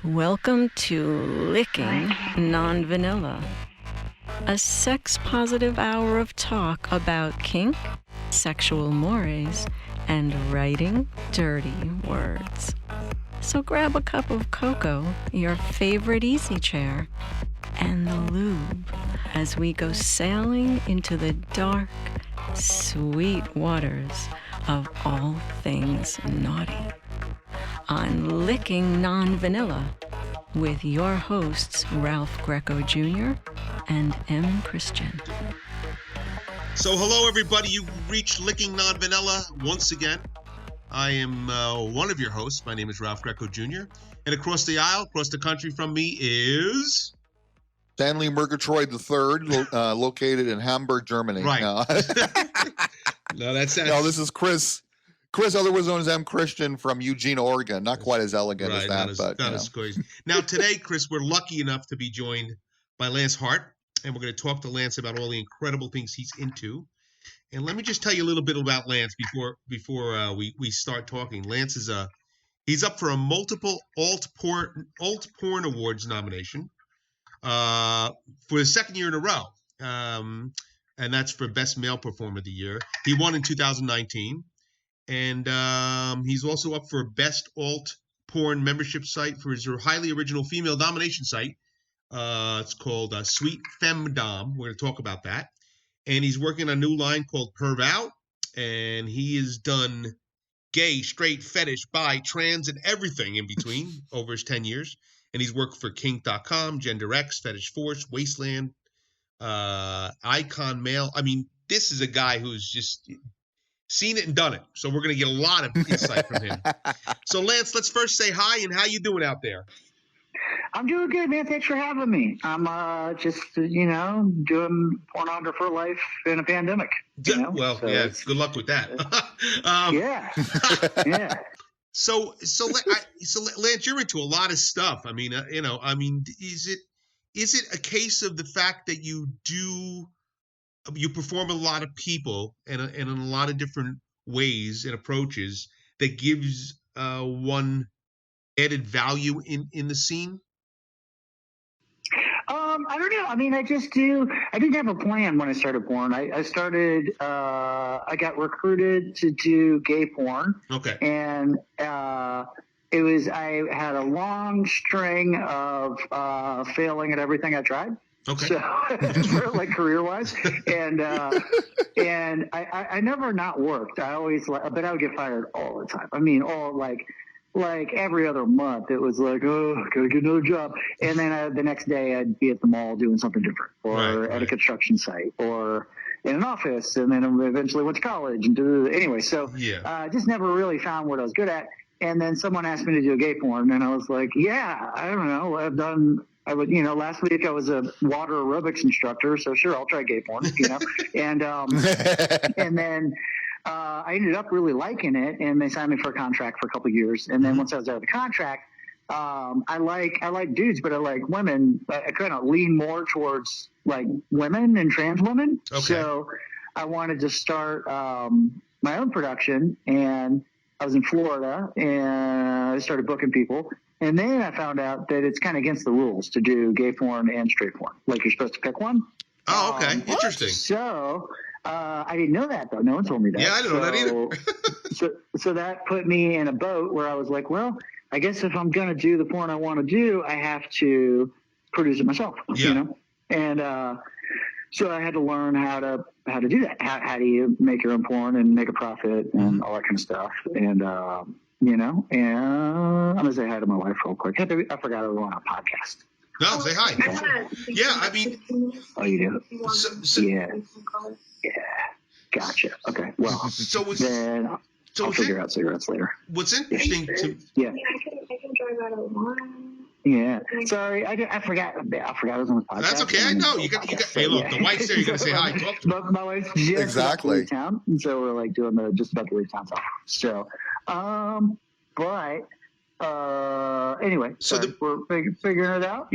Welcome to Licking Non-Vanilla, a sex-positive hour of talk about kink, sexual mores, and writing dirty words. So grab a cup of cocoa, your favorite easy chair, and the lube as we go sailing into the dark, sweet waters of all things naughty. On Licking Non-Vanilla with your hosts, Ralph Greco Jr. and M. Christian. So hello, everybody. You've reached Licking Non-Vanilla once again. I am one of your hosts. My name is Ralph Greco Jr. And across the aisle, across the country from me is... Stanley Murgatroyd III, located in Hamburg, Germany. Right. No, No, that's... no, this is Chris. Chris, otherwise known as M. Christian from Eugene, Oregon. Not quite as elegant as that, but not as crazy. Now, today, Chris, we're lucky enough to be joined by Lance Hart, and we're going to talk to Lance about all the incredible things he's into. And let me just tell you a little bit about Lance before we start talking. Lance is he's up for a multiple alt porn awards nomination for the second year in a row, and that's for Best Male Performer of the Year. He won in 2019. And he's also up for Best Alt Porn Membership Site for his highly original female domination site. It's called Sweet Femdom. We're going to talk about that. And he's working on a new line called Perv Out. And he has done gay, straight, fetish, bi, trans, and everything in between over his 10 years. And he's worked for Kink.com, Gender X, Fetish Force, Wasteland, Icon Mail. I mean, this is a guy who's just... seen it and done it. So we're going to get a lot of insight from him. So Lance, let's first say hi and how you doing out there? I'm doing good, man. Thanks for having me. I'm just, doing pornographer life in a pandemic. Well, so yeah, good luck with that. Yeah. Yeah. So Lance, you're into a lot of stuff. I mean, is it a case of the fact that you perform a lot of people and in a lot of different ways and approaches that gives one added value in the scene? I don't know. I mean, I didn't have a plan when I started porn. I got recruited to do gay porn. Okay. And I had a long string of failing at everything I tried. Okay. So, like career-wise, and I never not worked. I always, but I would get fired all the time. I mean, like every other month, it was like, oh, gotta get another job. And then the next day, I'd be at the mall doing something different, or at a construction site, or in an office. And then I eventually went to college and anyway. So I just never really found what I was good at. And then someone asked me to do a gay porn, and I was like, yeah, I don't know, last week I was a water aerobics instructor, so sure, I'll try gay porn, and and then I ended up really liking it, and they signed me for a contract for a couple of years. And then once I was out of the contract, I like dudes, but I like women. I kind of lean more towards like women and trans women. Okay. So I wanted to start my own production, and I was in Florida, and I started booking people. And then I found out that it's kind of against the rules to do gay porn and straight porn. Like, you're supposed to pick one. Oh, okay. Interesting. So I didn't know that, though. No one told me that. Yeah, I didn't know that either. so that put me in a boat where I was like, well, I guess if I'm going to do the porn I want to do, I have to produce it myself, And so I had to learn how to do that. How do you make your own porn and make a profit and all that kind of stuff. And and I'm going to say hi to my wife real quick. I forgot I was on a podcast. No, say hi. Yeah, I mean. Oh, you do? Yeah. Yeah. Gotcha. Okay. Well, then I'll figure out cigarettes later. What's interesting to. Yeah. I can drive out of one. Yeah. Sorry, I forgot. I was on the podcast. That's okay. I know. You got. Hey, look, the wife's there. You got to say hi. Talk to her. My wife's just about to leave town, and so we're like doing just about to leave town. So, anyway, so we're figuring it out,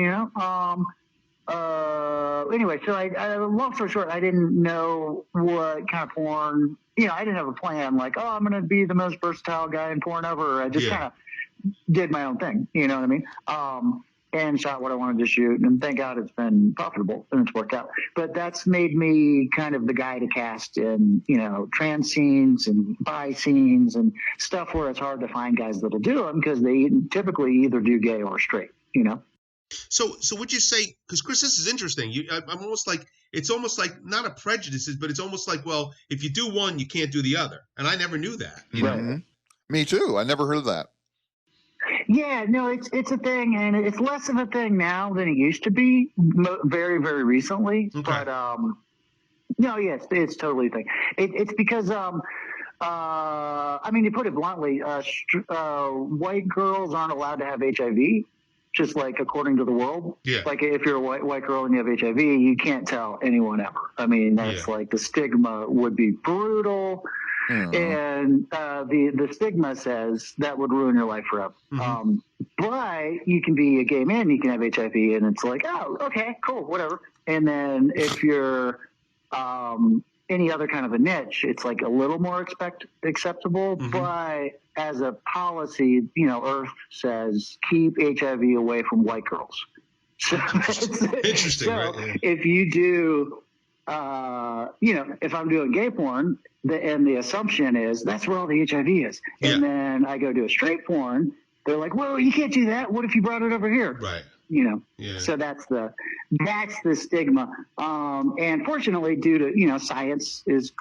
Anyway, so I long story short, I didn't know what kind of porn. I didn't have a plan. Like, I'm going to be the most versatile guy in porn ever. I just kind of did my own thing. You know what I mean? And shot what I wanted to shoot, and thank God it's been profitable and it's worked out. But that's made me kind of the guy to cast in, trans scenes and bi scenes and stuff where it's hard to find guys that'll do them because they typically either do gay or straight, So would you say, because Chris, this is interesting. I'm almost like, it's almost like not a prejudice, but it's almost like, well, if you do one, you can't do the other. And I never knew that. Right. Me too. I never heard of that. Yeah, no, it's a thing, and it's less of a thing now than it used to be. Very, very recently, Okay. but no, yeah, it's totally a thing. It's because I mean, to put it bluntly, white girls aren't allowed to have HIV, just like according to the world. Yeah. Like if you're a white girl and you have HIV, you can't tell anyone ever. I mean, that's like the stigma would be brutal. And the stigma says that would ruin your life forever. But you can be a gay man, you can have HIV, and it's like, oh, okay, cool, whatever. And then if you're any other kind of a niche, it's like a little more acceptable. But as a policy, Earth says keep HIV away from white girls. So Interesting, so right? Yeah. if you do, if I'm doing gay porn, and the assumption is that's where all the HIV is. Yeah. And then I go do a straight porn, they're like, well, you can't do that. What if you brought it over here? Right. Yeah. So that's the stigma. And fortunately, due to, science is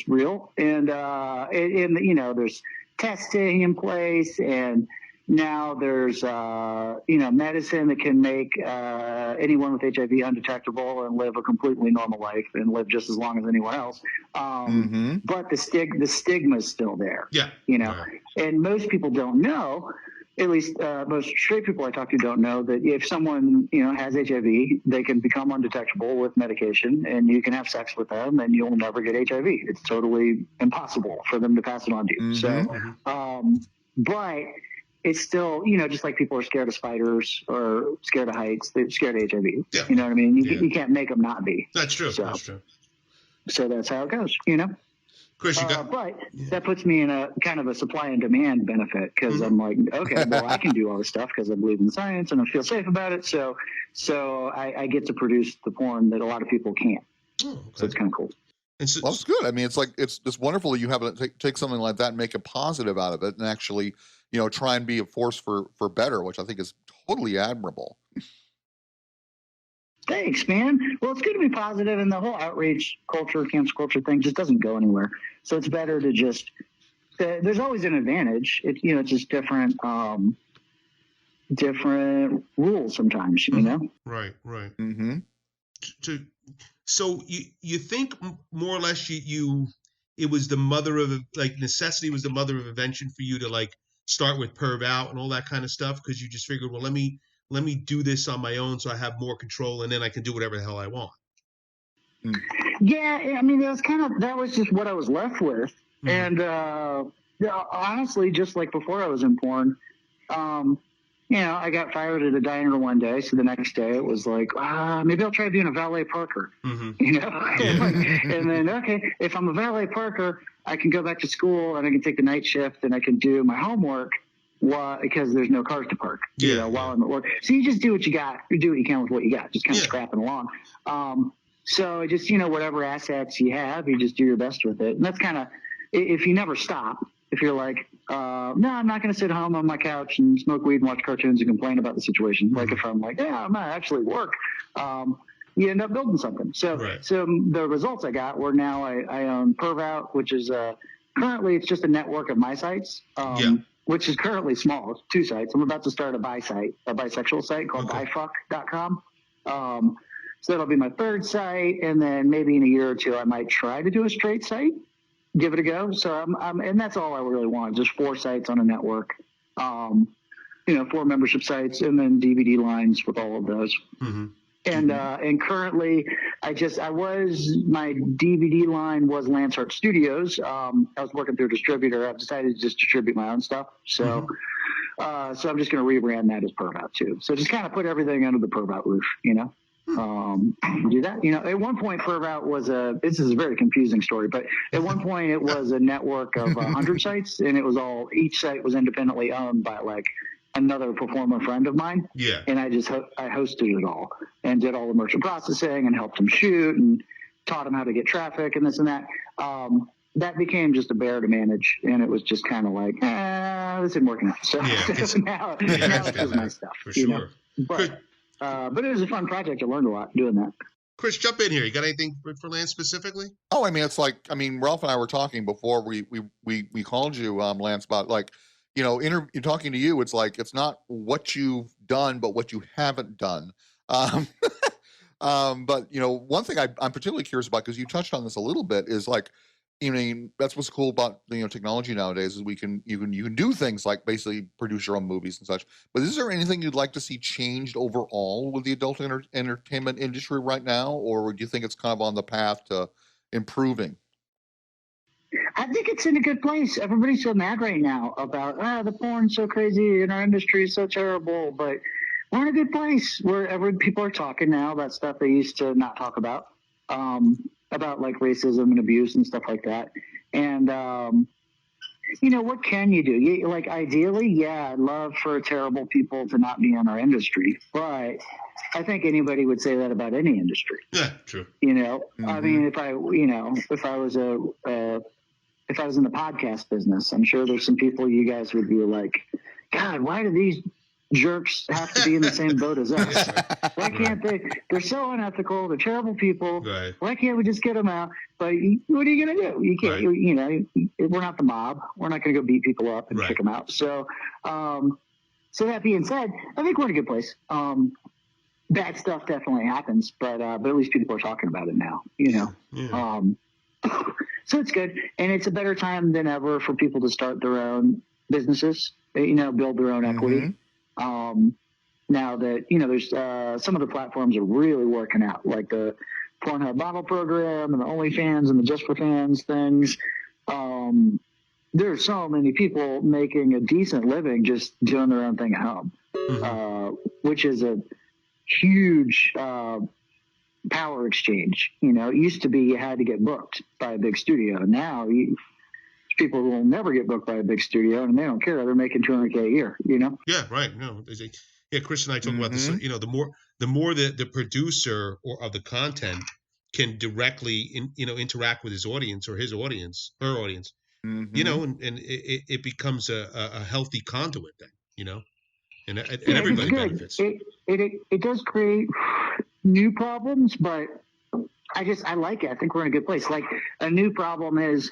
real, and there's testing in place, and now there's medicine that can make anyone with HIV undetectable and live a completely normal life and live just as long as anyone else. But the stigma is still there. Yeah. Right. And most people don't know. At least most straight people I talk to don't know that if someone has HIV, they can become undetectable with medication, and you can have sex with them, and you'll never get HIV. It's totally impossible for them to pass it on to you. So, but it's still, just like people are scared of spiders or scared of heights, they're scared of HIV. Yeah. You know what I mean? You can't make them not be. That's true. So, That's true. So that's how it goes. Chris, you got. But that puts me in a kind of a supply and demand benefit because I'm like, okay, well, I can do all this stuff because I believe in science and I feel safe about it. So I get to produce the porn that a lot of people can't. Oh, okay. So it's kind of cool. And so, Well, it's good. I mean, it's wonderful that you have to take something like that and make a positive out of it, and actually, try and be a force for better, which I think is totally admirable. Thanks, man. Well, it's good to be positive, and the whole outreach culture, cancel culture thing just doesn't go anywhere. So it's better to just. There's always an advantage. It's just different rules sometimes. Right. Mm-hmm. So you think more or less it was the mother of necessity was the mother of invention for you to start with Perv Out and all that kind of stuff, because you just figured, well, let me do this on my own so I have more control, and then I can do whatever the hell I want. Yeah, I mean, that was just what I was left with. And honestly, just like before I was in porn, I got fired at a diner one day. So the next day it was like, maybe I'll try being a valet parker, and then, okay, if I'm a valet parker, I can go back to school and I can take the night shift and I can do my homework because there's no cars to park, while I'm at work. So you just do what you got. You do what you can with what you got, just kind of scrapping along. So just, whatever assets you have, you just do your best with it. And that's kind of, if you never stop, if you're like, no, I'm not going to sit home on my couch and smoke weed and watch cartoons and complain about the situation. Like if I'm like, yeah, I'm going to actually work, you end up building something. So the results I got were now I own Perv Out, which is currently it's just a network of my sites, which is currently small. It's 2 sites. I'm about to start a bisexual site called bifuck.com. So that'll be my 3rd site, and then maybe in a year or 2 I might try to do a straight site, give it a go. So and that's all I really want, just 4 sites on a network, 4 membership sites, and then DVD lines with all of those. And currently my DVD line was Lance Hart Studios. I was working through a distributor. I've decided to just distribute my own stuff. So so I'm just going to rebrand that as Perv Out too. So just kind of put everything under the Perv Out roof, do that. At one point, Pervout this is a very confusing story, but at one point it was a network of 100 sites, and each site was independently owned by like another performer friend of mine. Yeah. And I hosted it all and did all the merchant processing and helped him shoot and taught him how to get traffic and this and that. That became just a bear to manage, and it was just kind of like, this isn't working out. So now it's just my stuff. For sure. But it was a fun project. I learned a lot doing that. Chris, jump in here. You got anything for Lance specifically? Oh, it's like, Ralph and I were talking before we called you, Lance, about like, talking to you. It's like, it's not what you've done, but what you haven't done. But one thing I'm particularly curious about, because you touched on this a little bit, is like, that's what's cool about technology nowadays, is you can do things like basically produce your own movies and such. But is there anything you'd like to see changed overall with the adult entertainment industry right now, or do you think it's kind of on the path to improving? I think it's in a good place. Everybody's so mad right now about the porn's so crazy and our industry is so terrible, but we're in a good place where people are talking now about stuff they used to not talk about like racism and abuse and stuff like that. And, what can you do? Like, ideally, I'd love for terrible people to not be in our industry, but I think anybody would say that about any industry. Yeah, true. Mm-hmm. I mean, if I was if I was in the podcast business, I'm sure there's some people you guys would be like, God, why do these jerks have to be in the same boat as us? Why can't they? They're so unethical. They're terrible people. Right. Why can't we just get them out? But what are you going to do? You can't. Right. We're not the mob. We're not going to go beat people up and kick them out. So, so that being said, I think we're in a good place. Bad stuff definitely happens, but at least people are talking about it now. Yeah. So it's good, and it's a better time than ever for people to start their own businesses. Build their own equity. Now that there's some of the platforms are really working out, like the Pornhub Model Program and the OnlyFans and the Just for Fans things. There's so many people making a decent living just doing their own thing at home, which is a huge power exchange. It used to be you had to get booked by a big studio. Now people will never get booked by a big studio, and they don't care. They're making $200K a year. Yeah, right. No, Chris and I talk about this. The more the producer or of the content can directly interact with his audience or her audience, and it becomes a healthy conduit then, and everybody benefits. It does create new problems, but I like it. I think we're in a good place. Like, a new problem is,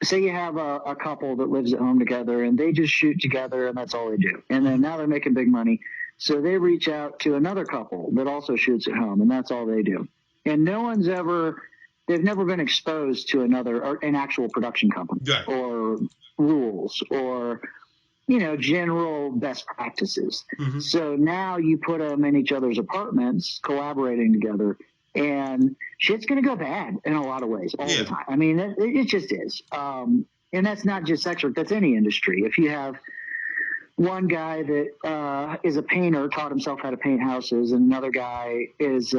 say you have a couple that lives at home together and they just shoot together and that's all they do. And then now they're making big money. So they reach out to another couple that also shoots at home and that's all they do. And they've never been exposed to an actual production company or rules or, general best practices. So now you put them in each other's apartments, collaborating together, and shit's going to go bad in a lot of ways all the time. I mean, it just is. And that's not just sex work. That's any industry. If you have one guy that is a painter, taught himself how to paint houses, and another guy is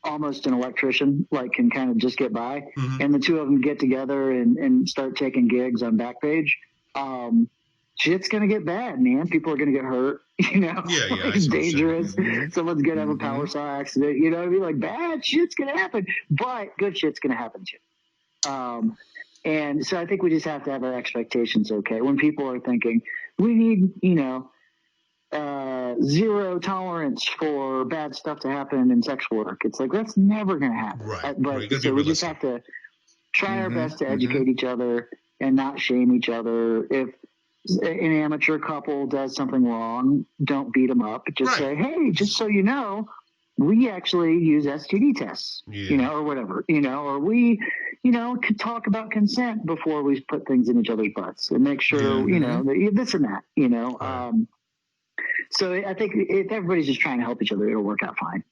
almost an electrician, like can kind of just get by, and the two of them get together and start taking gigs on Backpage, shit's going to get bad, man. People are going to get hurt. It's dangerous. Someone's going to have a power saw accident. You know what I mean? Like, bad shit's going to happen, but good shit's going to happen too. And so I think we just have to have our expectations okay. When people are thinking, we need, zero tolerance for bad stuff to happen in sex work, it's like, that's never going to happen. Right. But so we just have to try our best to educate each other and not shame each other. If an amateur couple does something wrong, don't beat them up. Just say, hey, just so you know, we actually use STD tests, or whatever, or we, could talk about consent before we put things in each other's butts and make sure, this and that, So I think if everybody's just trying to help each other, it'll work out fine,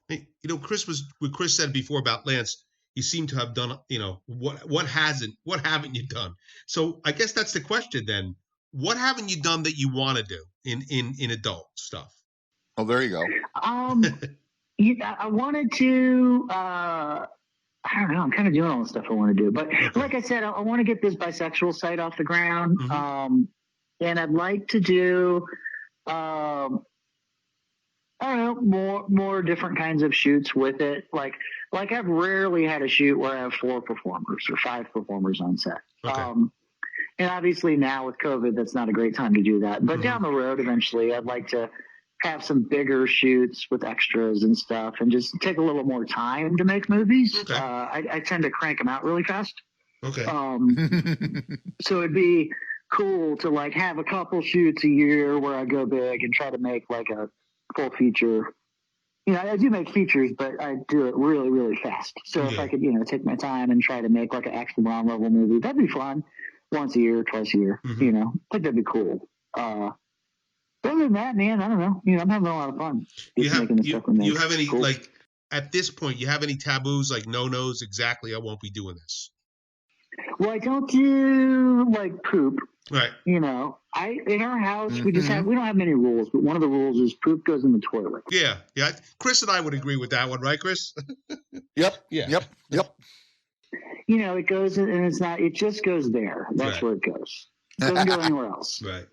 Hey, Chris said before about Lance, you seem to have done, what haven't you done? So I guess that's the question then. What haven't you done that you want to do in adult stuff? Oh, there you go. I wanted to. I don't know. I'm kind of doing all the stuff I want to do, but like I said, I want to get this bisexual site off the ground, and I'd like to do. I don't know, more different kinds of shoots with it. Like I've rarely had a shoot where I have 4 performers or 5 performers on set. And obviously now with COVID, that's not a great time to do that. But down the road, eventually, I'd like to have some bigger shoots with extras and stuff, and just take a little more time to make movies. I tend to crank them out really fast. So it'd be cool to like have a couple shoots a year where I go big and try to make like a full feature. You know, I do make features, but I do it really, really fast. So if I could, take my time and try to make like an extra ground level movie, that'd be fun. Once a year, twice a year, I think that'd be cool. Other than that, man, I don't know. I'm having a lot of fun. You have any like at this point? You have any taboos like no-nos? Exactly, I won't be doing this. Well, I don't do like poop. Right. In our house we don't have many rules, but one of the rules is poop goes in the toilet. Yeah. Chris and I would agree with that one, right, Chris? Yep. It goes and it's not. It just goes there. That's where it goes. It doesn't go anywhere else. Right.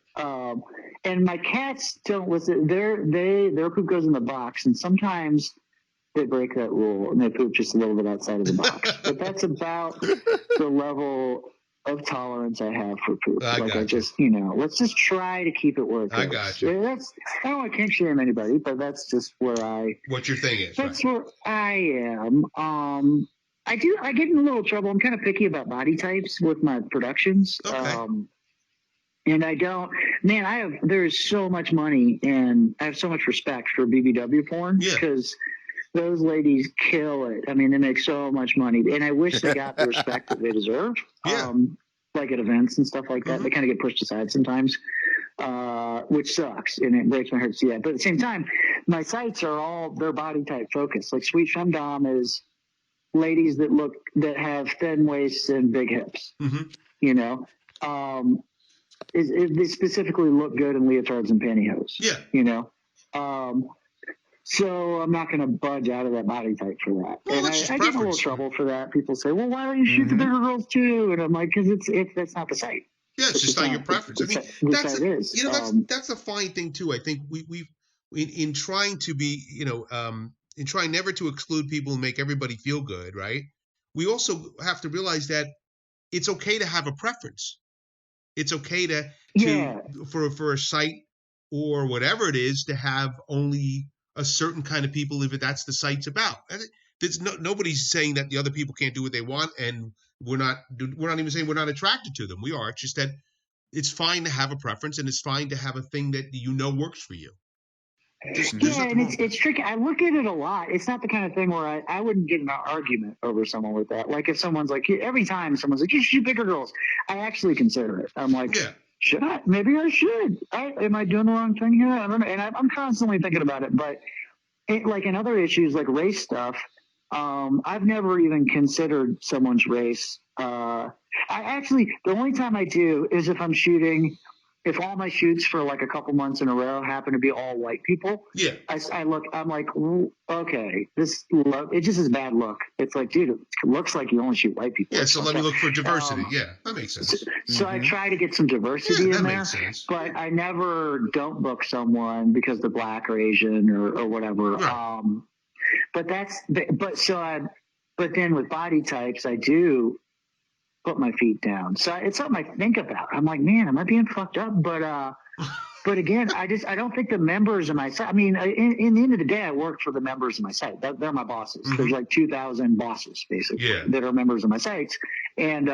And my cats don't listen. Their poop goes in the box, and sometimes they break that rule and they poop just a little bit outside of the box. But that's about the level of tolerance I have for poop. Let's just try to keep it where it goes. I got you. I don't want to kink shame anybody, but that's just where what your thing is. That's where I am. I get in a little trouble. I'm kind of picky about body types with my productions. And I don't, man, there's so much money and I have so much respect for BBW porn because those ladies kill it. I mean, they make so much money and I wish they got the respect that they deserve. Like at events and stuff like that, they kind of get pushed aside sometimes, which sucks and it breaks my heart to see that. But at the same time, my sites are all their body type focused. Like Sweet Femdom is ladies that have thin waists and big hips, they specifically look good in leotards and pantyhose. So I'm not going to budge out of that body type for that. Well, and I get in a little trouble for that. People say, well, why don't you shoot the bigger girls too? And I'm like, because that's not the site. Yeah, it's just not your preference. I mean, that's a fine thing too. I think we've in trying to be, in trying never to exclude people and make everybody feel good, right? We also have to realize that it's okay to have a preference. It's okay for a site or whatever it is to have only a certain kind of people if that's the site's about. There's nobody's saying that the other people can't do what they want, and we're not even saying we're not attracted to them. We are. It's just that it's fine to have a preference, and it's fine to have a thing that works for you. And it's tricky. I look at it a lot. It's not the kind of thing where I wouldn't get in an argument over someone with that. Like if someone's like, every time someone's like, you should shoot bigger girls, I actually consider it. I'm like, should I? Maybe I should. Am I doing the wrong thing here? I don't know. And I'm constantly thinking about it. But like in other issues, like race stuff, I've never even considered someone's race. The only time I do is if I'm shooting. If all my shoots for like a couple months in a row happen to be all white people, I'm like, okay, it just is a bad look. It's like, dude, it looks like you only shoot white people. Yeah, so let me look for diversity. That makes sense. So I try to get some diversity in there, sense. But I never don't book someone because they're black or Asian or whatever. Right. But then with body types, I do put my feet down. So it's something I think about. I'm like, man, am I being fucked up? But again, I don't think the members of my site, I mean, in the end of the day, I work for the members of my site. They're my bosses. There's like 2,000 bosses basically that are members of my sites. And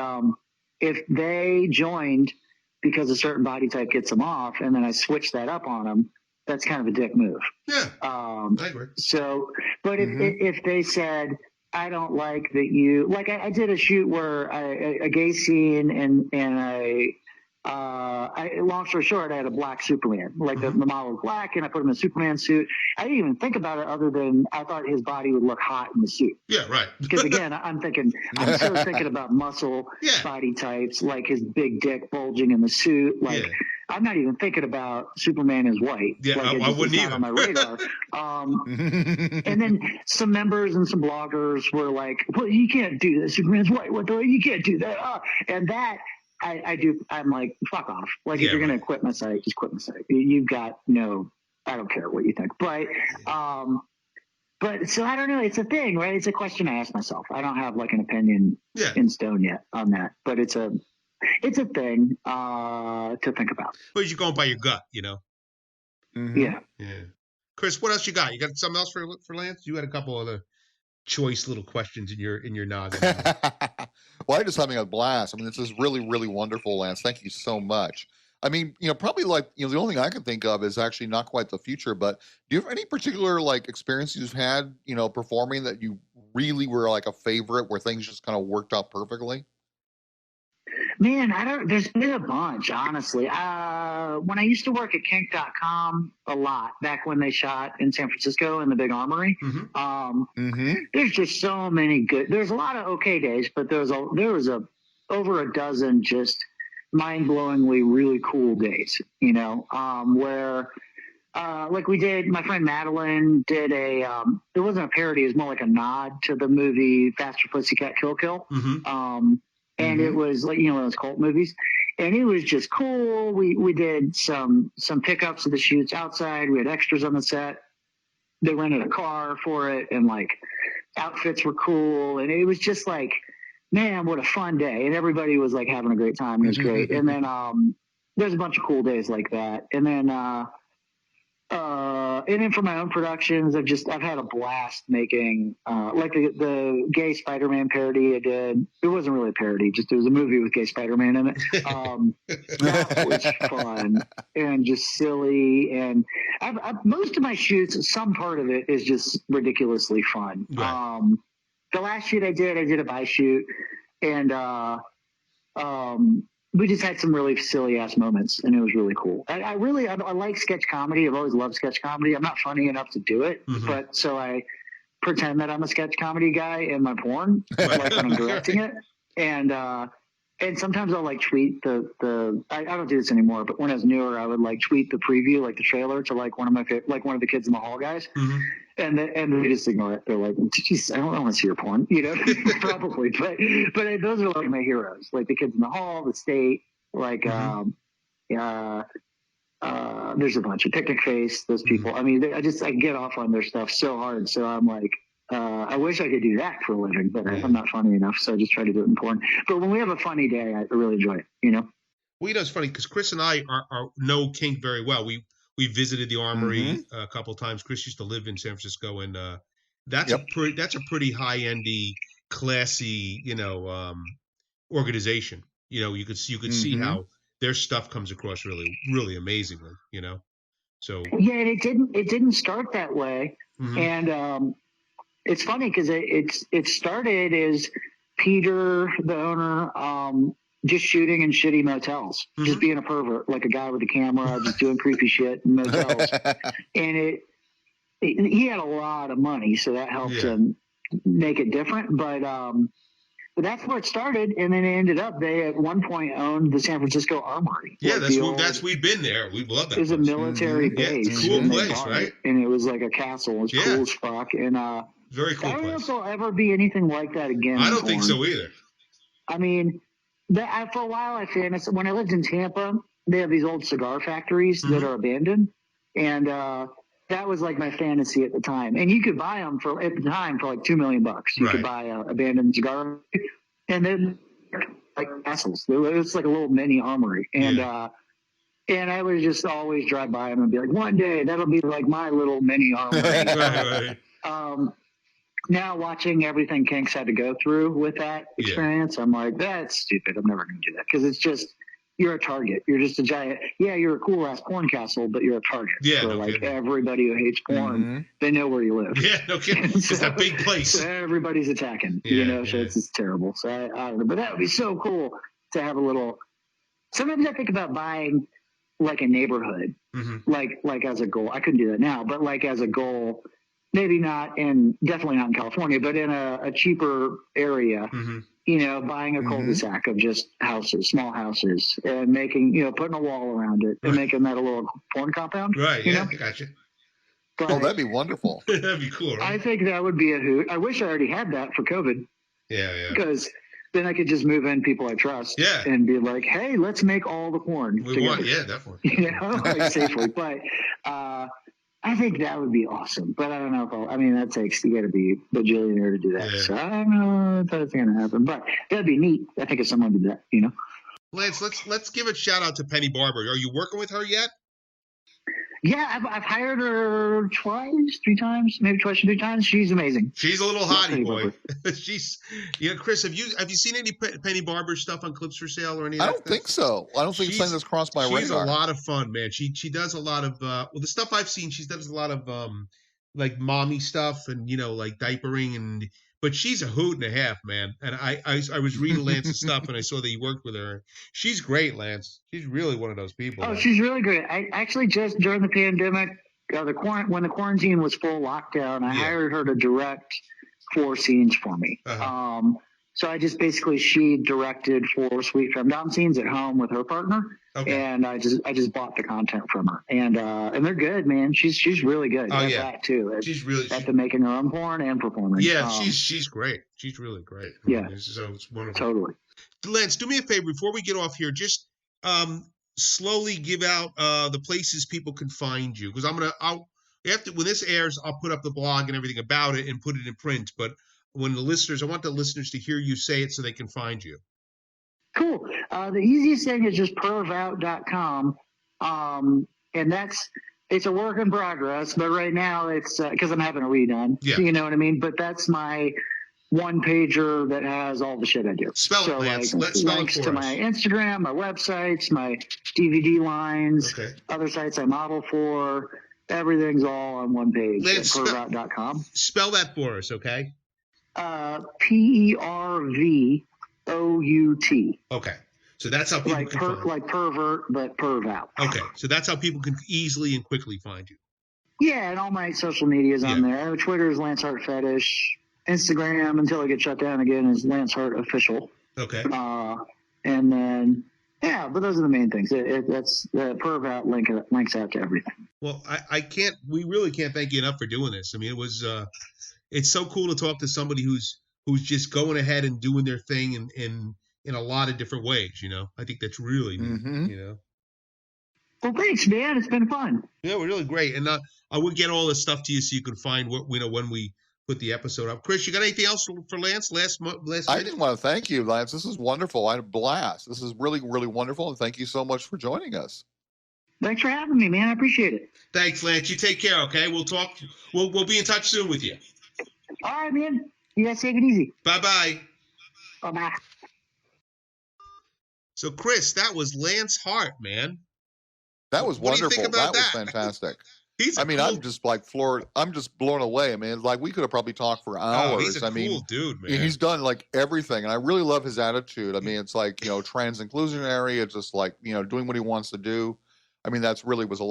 if they joined because a certain body type gets them off and then I switch that up on them, that's kind of a dick move. Yeah, I agree. So, but if they said, I don't like that you like. I did a shoot where a gay scene and long story short, I had a black Superman. Like the model was black, and I put him in a Superman suit. I didn't even think about it other than I thought his body would look hot in the suit. Yeah, right. Because again, I'm so thinking about muscle body types, like his big dick bulging in the suit. Like I'm not even thinking about Superman is white. Yeah, like, I wouldn't either. On my radar. And then some members and some bloggers were like, "Well, you can't do this. Superman's white. You can't do that." And that. I do. I'm like, fuck off. Like, if you're going to quit my site, just quit my site. You've got I don't care what you think. But so I don't know. It's a thing, right? It's a question I ask myself. I don't have like an opinion in stone yet on that, but it's a thing to think about. But you're going by your gut, Yeah. Chris, what else you got? You got something else for Lance? You had a couple other choice little questions in your noggin. Well, I'm just having a blast. I mean, this is really, really wonderful, Lance. Thank you so much. I mean, probably like, the only thing I can think of is actually not quite the future, but do you have any particular like experiences you've had, performing that you really were like a favorite where things just kind of worked out perfectly? Man, there's been a bunch, honestly. When I used to work at kink.com a lot back when they shot in San Francisco in the big armory, there's just so many there's a lot of okay days, but there was over a dozen just mind-blowingly really cool days, where like we did, my friend Madeline did it wasn't a parody, it was more like a nod to the movie Faster Pussycat Kill Kill. And it was like, those cult movies. And it was just cool. We did some pickups of the shoots outside. We had extras on the set. They rented a car for it, and like outfits were cool. And it was just like, man, what a fun day. And everybody was like having a great time. It was great. And then there's a bunch of cool days like that. And then for my own productions, I've had a blast making like the gay Spider-Man parody I did. It wasn't really a parody, just it was a movie with gay Spider-Man in it. That was fun and just silly. And most of my shoots, some part of it is just ridiculously fun. Right. The last shoot I did a bi shoot, and we just had some really silly ass moments, and it was really cool. I like sketch comedy. I've always loved sketch comedy. I'm not funny enough to do it, but so I pretend that I'm a sketch comedy guy in my porn, like when I'm directing it. And sometimes I'll like tweet I don't do this anymore, but when I was newer, I would like tweet the preview, like the trailer, to like one of the kids in the hall guys. And they just ignore it. They're like, "Geez, I don't want to see your porn," probably. But those are like my heroes, like the kids in the hall, the state, like there's a bunch of Picnic Face. Those people. I mean, I get off on their stuff so hard. So I'm like, I wish I could do that for a living, but I'm not funny enough. So I just try to do it in porn. But when we have a funny day, I really enjoy it. Well, it's funny because Chris and I know kink very well. We visited the armory a couple of times. Chris used to live in San Francisco, and that's a pretty high-endy, classy, organization. You could see how their stuff comes across really, really amazingly. So yeah, and it didn't start that way, and it's funny because it started as Peter, the owner, just shooting in shitty motels, just being a pervert, like a guy with a camera, just doing creepy shit in motels. And he had a lot of money, so that helped him make it different. But that's where it started, and then it ended up they at one point owned the San Francisco Armory. Yeah, we've been there. We love that. It was a military base. Yeah, it's a cool place, right? And it was like a castle. It was cool as fuck. And very cool. I don't know if there'll ever be anything like that again. I don't think so either. I mean, for a while I fantasized. When I lived in Tampa, they have these old cigar factories that are abandoned, and that was like my fantasy at the time. And you could buy them for like $2 million. You could buy an abandoned cigar, and then like castles. It was like a little mini armory, and I would just always drive by them and be like, one day that'll be like my little mini armory. Right. Now watching everything Kinks had to go through with that experience, I'm like, that's stupid. I'm never going to do that because it's just you're a target. You're just a giant. Yeah, you're a cool ass porn castle, but you're a target. Yeah, so everybody who hates porn, they know where you live. Yeah, no kidding. It's that big place. So everybody's attacking. So it's terrible. So I don't know, but that would be so cool to have a little sometimes I think about buying like a neighborhood, like as a goal. I couldn't do that now, but like as a goal, maybe definitely not in California, but in a cheaper area, buying a cul-de-sac of just houses, small houses, and making, putting a wall around it and making that a little porn compound. Right. Yeah. Gotcha. But that'd be wonderful. That'd be cool. Right? I think that would be a hoot. I wish I already had that for COVID. Yeah. Because then I could just move in people I trust. Yeah. And be like, hey, let's make all the porn together. Yeah, definitely. Like safely. But I think that would be awesome. But I don't know if that takes, you got to be a bajillionaire to do that. Yeah. So I don't know if that's going to happen. But that'd be neat. I think if someone did that, Lance, let's give a shout out to Penny Barber. Are you working with her yet? Yeah, I've hired her twice, 3 times, maybe twice or 3 times. She's amazing. She's a little hottie boy. She's, Chris, have you seen any Penny Barber stuff on Clips for Sale or any? Of that I don't think so. I don't think something that's crossed my radar. She's a lot of fun, man. She does a lot of the stuff I've seen. She does a lot of like mommy stuff and like diapering but she's a hoot and a half, man. And I was reading Lance's stuff and I saw that he worked with her. She's great, Lance. She's really one of those people. Oh, man. She's really great. I actually just during the pandemic, when the quarantine was full lockdown, I hired her to direct 4 scenes for me. So I just she directed 4 Sweet Femdom scenes at home with her partner. Okay. And I just bought the content from her, and they're good, man. She's really good. Oh, that too. She's really at the making her own porn and performing. Yeah, she's great. She's really great. Yeah, so it's wonderful. Totally. Lance, do me a favor before we get off here. Just slowly give out the places people can find you, because when this airs, I'll put up the blog and everything about it and put it in print. But I want the listeners to hear you say it so they can find you. Cool. The easiest thing is just pervout.com. And it's a work in progress, but right now it's because I'm having a redone. Yeah. You know what I mean? But that's my one pager that has all the shit I do. Spell it, Lance. Let's spell links it for to us. my Instagram, my websites, my DVD lines, other sites I model for. Everything's all on one page at pervout.com. Spell that for us, okay? PERVOUT. Okay. So that's how people can find you. Like pervert, but pervout. Okay. So that's how people can easily and quickly find you. Yeah, and all my social media is on there. Twitter is Lance Hart Fetish. Instagram, until I get shut down again, is Lance Hart Official. Okay. And then, but those are the main things. That's the pervout links out to everything. Well, we really can't thank you enough for doing this. I mean, it was, it's so cool to talk to somebody who's just going ahead and doing their thing in a lot of different ways, I think that's really neat, Well, thanks, man. It's been fun. Yeah, we're really great. And I will get all this stuff to you so you can find what when we put the episode up. Chris, you got anything else for Lance last I just want to thank you, Lance. This is wonderful. I had a blast. This is really, really wonderful. And thank you so much for joining us. Thanks for having me, man. I appreciate it. Thanks, Lance. You take care, okay? We'll talk. We'll be in touch soon with you. All right, man. You guys take it easy. Bye-bye. Bye-bye. So, Chris, that was Lance Hart, man. That was wonderful. What do you think about that? Was fantastic. I'm just like floored. I'm just blown away. I mean, like we could have probably talked for hours. Oh, he's a cool dude, man. He's done like everything, and I really love his attitude. I mean, it's like trans inclusionary. It's just like doing what he wants to do. I mean, that's really was a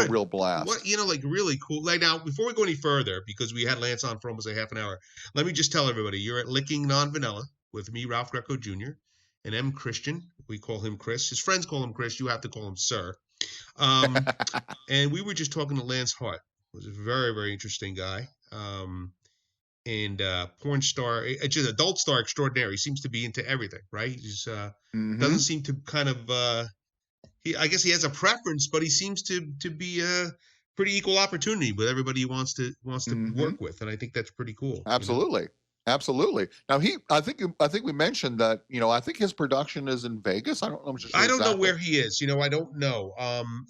real blast. Like really cool. Like now, before we go any further, because we had Lance on for almost a half an hour, let me just tell everybody you're at Licking Non-Vanilla with me, Ralph Greco Jr., and M. Christian. We call him Chris. His friends call him Chris. You have to call him Sir. And we were just talking to Lance Hart, who's a very, very interesting guy. And porn star, just adult star extraordinary. He seems to be into everything, right? He just doesn't seem to kind of. I guess he has a preference, but he seems to be a pretty equal opportunity with everybody he wants to work with, and I think that's pretty cool. Absolutely. Absolutely. Now I think we mentioned that, I think his production is in Vegas. I don't know. I don't know where he is. I don't know.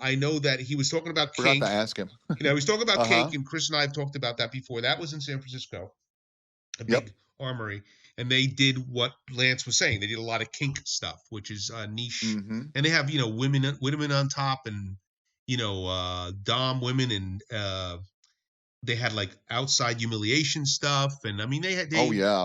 I know that he was talking about Kink. Forgot to ask him. He was talking about Kink, and Chris and I have talked about that before. That was in San Francisco, a big armory, and they did what Lance was saying. They did a lot of kink stuff, which is niche, and they have women on top, and dom women, and they had like outside humiliation stuff, and I mean they had a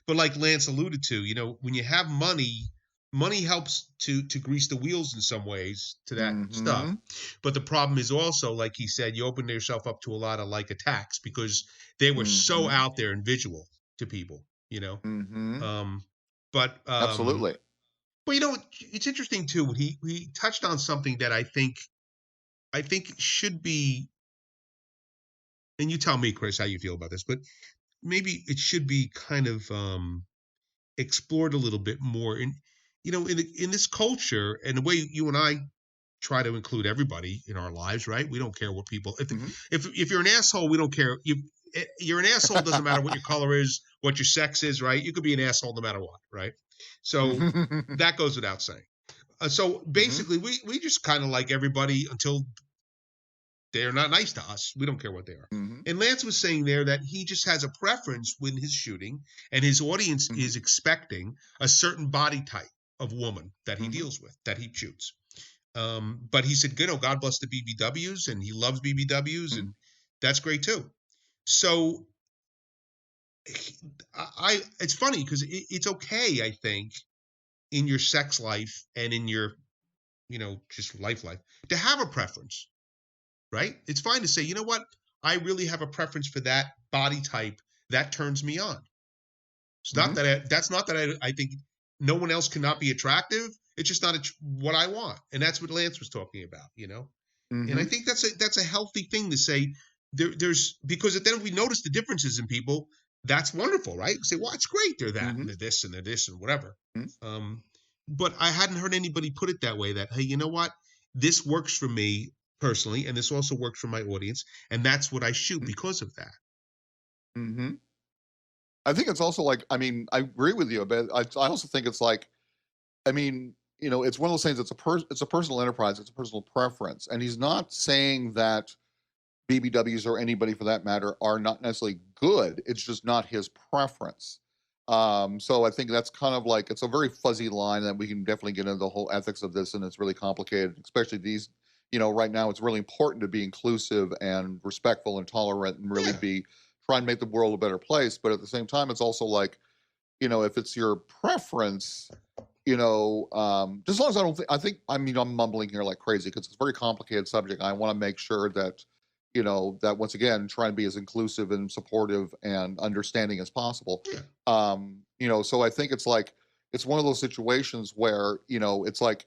but like Lance alluded to, when you have money, money helps to grease the wheels in some ways to that stuff. Mhm. But the problem is also, like he said, you open yourself up to a lot of like attacks because they were so Mhm. out there and visual to people, you know. Mhm. Um, but Absolutely. but you know, it's interesting too. He touched on something that I think should be, and you tell me, Chris, how you feel about this, but maybe it should be kind of explored a little bit more in, you know, in this culture and the way you and I try to include everybody in our lives, right? We don't care what people. Mhm. If you're an asshole, we don't care. You're an asshole. Doesn't matter what your color is, what your sex is, right? You could be an asshole no matter what, right? So Mhm. that goes without saying. So Mhm. basically, we just kind of like everybody until they're not nice to us. We don't care what they are. Mhm. And Lance was saying there that he just has a preference with his shooting, and his audience Mhm. is expecting a certain body type of woman that he Mhm. deals with, that he shoots. But he said, you know, God bless the BBWs, and he loves BBWs, and Mhm. that's great too. So it's funny because it's okay, I think, in your sex life and in your, you know, just life to have a preference, right? It's fine to say, you know what, I really have a preference for that body type that turns me on. It's not Mhm. that that's not that I think no one else cannot be attractive. It's just not what I want, and that's what Lance was talking about, you know. And I Mhm. think that's a healthy thing to say. There's because then if we notice the differences in people, that's wonderful, right? We say, well, it's great. They're that and Mhm. they're this and they're this and whatever. Mhm. Um, but I hadn't heard anybody put it that way. That hey, you know what? This works for me personally, and this also works for my audience, and that's what I shoot because of that. Mhm. I think it's also like, I mean, I agree with you, but I also think it's like, I mean, it's one of those things. It's a personal enterprise. It's a personal preference, and he's not saying that BBWs or anybody for that matter are not necessarily good. It's just not his preference. So I think that's kind of like it's a very fuzzy line that we can definitely get into the whole ethics of this, and it's really complicated, especially these. Right now it's really important to be inclusive and respectful and tolerant and really Yeah, be try and make the world a better place. But at the same time, it's also like, if it's your preference, just as long as I mean, I'm mumbling here like crazy because it's a very complicated subject. I want to make sure that, that once again, try and be as inclusive and supportive and understanding as possible. yeah, So I think it's like, it's one of those situations where, it's like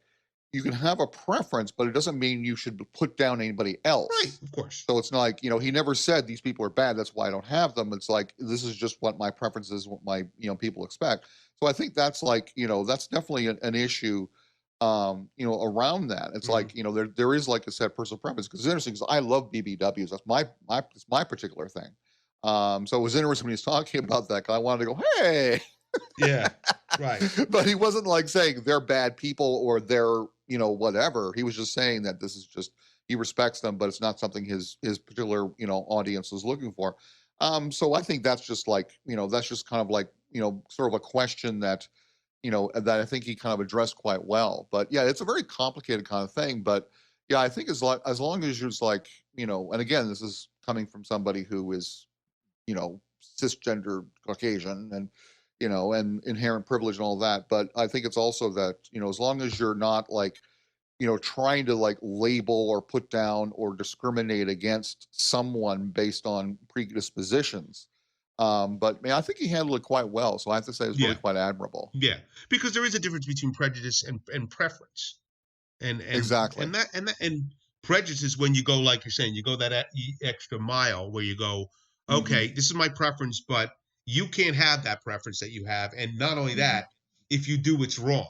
you can have a preference, but it doesn't mean you should put down anybody right, else. of course. So it's not like, he never said these people are bad. That's why I don't have them. It's like, this is just what my preference is, what my, people expect. So I think that's like, that's definitely an issue, around that. It's Hmm. like, there is like a set personal preference because it's interesting because I love BBWs. That's it's my particular thing. So it was interesting when he was talking about that. 'Cause I wanted to go, hey, Yeah, right. but he wasn't like saying they're bad people or they're, whatever. He was just saying that this is just he respects them, but it's not something his particular, audience is looking for. So I think that's just like, that's just kind of like, sort of a question that, that I think he kind of addressed quite well. But yeah, it's a very complicated kind of thing. But yeah, I think as long as you're just like, and again, this is coming from somebody who is, cisgender Caucasian and, and inherent privilege and all that. But I think it's also that, as long as you're not like, trying to like label or put down or discriminate against someone based on predispositions. But man, I think he handled it quite well. So I have to say it's really Yeah, quite admirable. yeah. Because there is a difference between prejudice and preference. and and Exactly. and prejudice is when you go like you're saying, you go that extra mile where you go, Mm-hmm. okay, this is my preference, but you can't have that preference that you have, and not only Mm-hmm. that, if you do, it's wrong,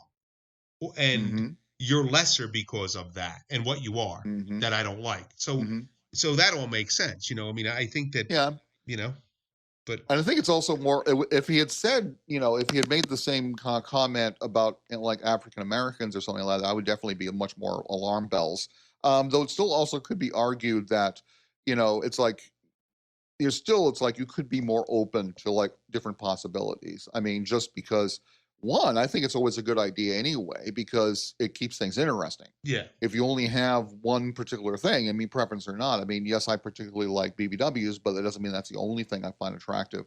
and Mm-hmm. you're lesser because of that and what you are Mm-hmm. that I don't like. So Mm-hmm. so that all makes sense, you know. I mean, I think that, Yeah. you know, but And I think it's also more if he had said, if he had made the same kind of comment about like African Americans or something like that, I would definitely be much more alarm bells. Though it still also could be argued that, it's like it's like you could be more open to like different possibilities. I mean, just because one, I think it's always a good idea anyway, because it keeps things interesting. yeah, If you only have one particular thing, I mean, preference or not, I mean, yes, I particularly like BBWs, but that doesn't mean that's the only thing I find attractive.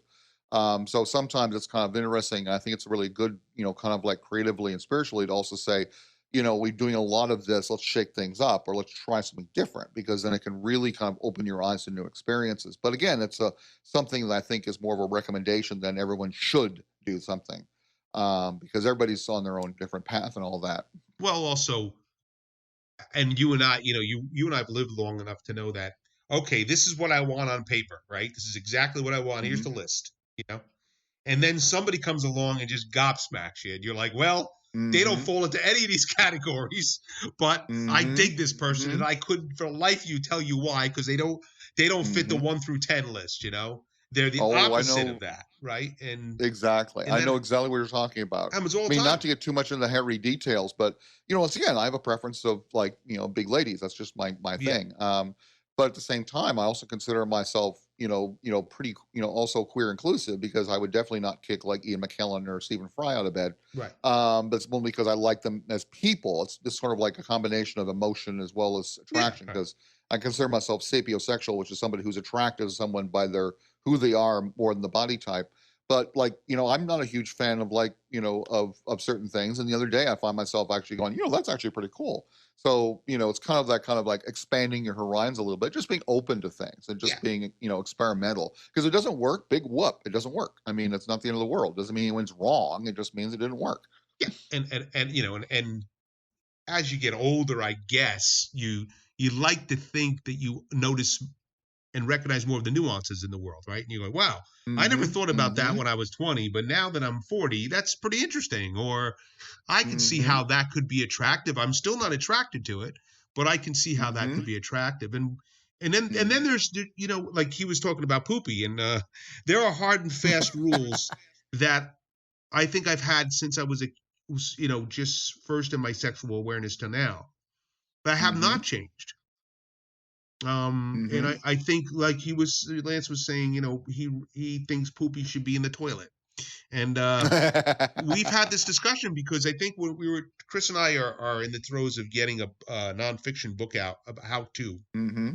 So sometimes it's kind of interesting. I think it's really good, kind of like creatively and spiritually to also say, we're doing a lot of this. Let's shake things up, or let's try something different, because then it can really kind of open your eyes to new experiences. But again, it's something that I think is more of a recommendation than everyone should do something, because everybody's on their own different path and all that. Well, also, and you and I, you and I have lived long enough to know that, okay, this is what I want on paper, right? This is exactly what I want. Here's Hmm. the list, and then somebody comes along and just gobsmacks you, and you're like, well, they don't Hmm. fall into any of these categories, but I Hmm. dig this person, and Hmm. I couldn't for the life of you tell you why, because they don't fit the Hmm. 1 through 10 list. They're the Oh, I opposite of know. that, right? And Exactly. and I that know exactly what you're talking about. happens all I the mean, not time. to get too much into the hairy details, but once again, I have a preference of, like, big ladies. That's just my Yeah, thing. But at the same time, I also consider myself, pretty, also queer inclusive, because I would definitely not kick like Ian McKellen or Stephen Fry out of bed. right. But it's only because I like them as people. It's just sort of like a combination of emotion as well as Yeah, attraction, right. because I consider myself sapiosexual, which is somebody who's attracted to someone by their who they are more than the body type. But, like, I'm not a huge fan of, like, of certain things. And the other day I find myself actually going, that's actually pretty cool. So, it's kind of that kind of like expanding your horizons a little bit, just being open to things and Yeah, just being, experimental. Because it doesn't work, big whoop, it doesn't work. I mean, it's not the end of the world. Doesn't mean anyone's wrong. It just means it didn't work. yeah, and as you get older, I guess you like to think that you notice and recognize more of the nuances in the world, right? And you go, wow, I never Mm-hmm. thought about that Mm-hmm. when I was 20, but now that I'm 40, that's pretty interesting. Or I can see Mm-hmm. how that could be attractive. I'm still not attracted to it, but I can see how that Mm-hmm. could be attractive. And then Mm-hmm. there's, like he was talking about poopy, and there are hard and fast rules that I think I've had since I just first in my sexual awareness to now, that have Mm-hmm. not changed. And Mm-hmm. I think, like Lance was saying, he thinks poopy should be in the toilet. And we've had this discussion because I think when Chris and I are in the throes of getting a nonfiction book out about how to, Mm-hmm.